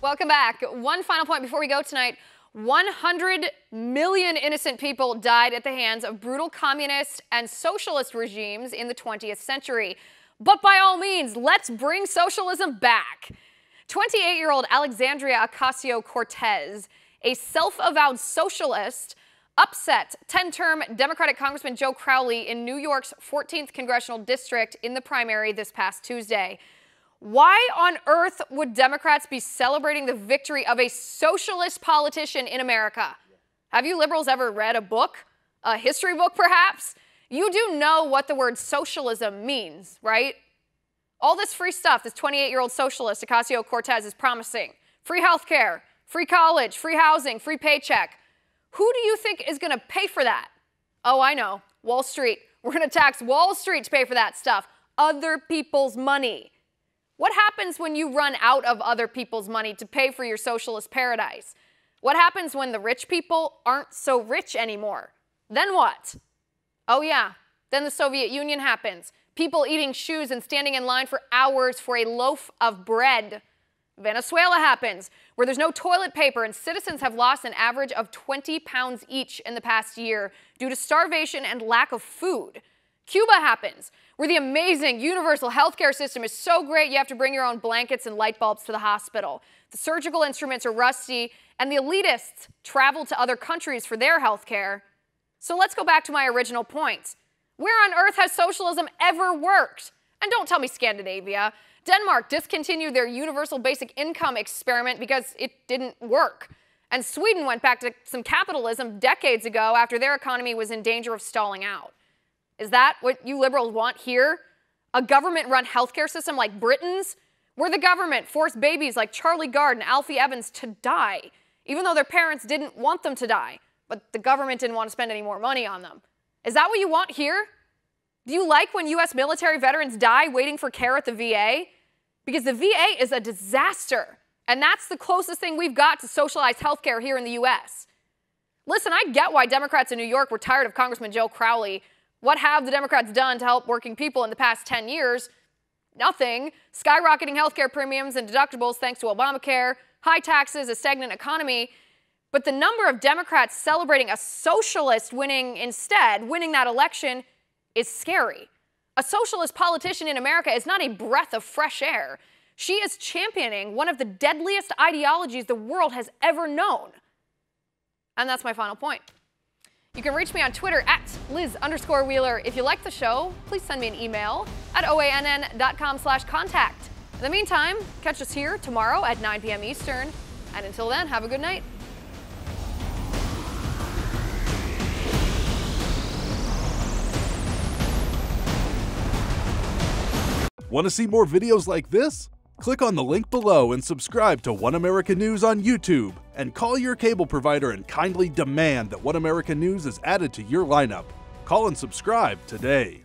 Welcome back. One final point before we go tonight. 100 million innocent people died at the hands of brutal communist and socialist regimes in the 20th century. But by all means, let's bring socialism back. 28-year-old Alexandria Ocasio-Cortez, a self-avowed socialist, upset 10-term Democratic Congressman Joe Crowley in New York's 14th congressional district in the primary this past Tuesday. Why on earth would Democrats be celebrating the victory of a socialist politician in America? Have you liberals ever read a book? A history book, perhaps? You do know what the word socialism means, right? All this free stuff this 28-year-old socialist Ocasio-Cortez is promising. Free health care, free college, free housing, free paycheck. Who do you think is going to pay for that? Oh, I know. Wall Street. We're going to tax Wall Street to pay for that stuff. Other people's money. What happens when you run out of other people's money to pay for your socialist paradise? What happens when the rich people aren't so rich anymore? Then what? Oh yeah, then the Soviet Union happens. People eating shoes and standing in line for hours for a loaf of bread. Venezuela happens, where there's no toilet paper and citizens have lost an average of 20 pounds each in the past year due to starvation and lack of food. Cuba happens, where the amazing universal healthcare system is so great you have to bring your own blankets and light bulbs to the hospital. The surgical instruments are rusty, and the elitists travel to other countries for their healthcare. So let's go back to my original point. Where on earth has socialism ever worked? And don't tell me Scandinavia. Denmark discontinued their universal basic income experiment because it didn't work. And Sweden went back to some capitalism decades ago after their economy was in danger of stalling out. Is that what you liberals want here? A government-run healthcare system like Britain's, where the government forced babies like Charlie Gard and Alfie Evans to die, even though their parents didn't want them to die, but the government didn't want to spend any more money on them. Is that what you want here? Do you like when U.S. military veterans die waiting for care at the VA? Because the VA is a disaster, and that's the closest thing we've got to socialized healthcare here in the U.S. Listen, I get why Democrats in New York were tired of Congressman Joe Crowley. What have the Democrats done to help working people in the past 10 years? Nothing. Skyrocketing healthcare premiums and deductibles thanks to Obamacare, high taxes, a stagnant economy. But the number of Democrats celebrating a socialist winning that election, is scary. A socialist politician in America is not a breath of fresh air. She is championing one of the deadliest ideologies the world has ever known. And that's my final point. You can reach me on Twitter at Liz_Wheeler. If you like the show, please send me an email at oann.com/contact. In the meantime, catch us here tomorrow at 9 p.m. Eastern. And until then, have a good night. Want to see more videos like this? Click on the link below and subscribe to One America News on YouTube, and call your cable provider and kindly demand that One America News is added to your lineup. Call and subscribe today.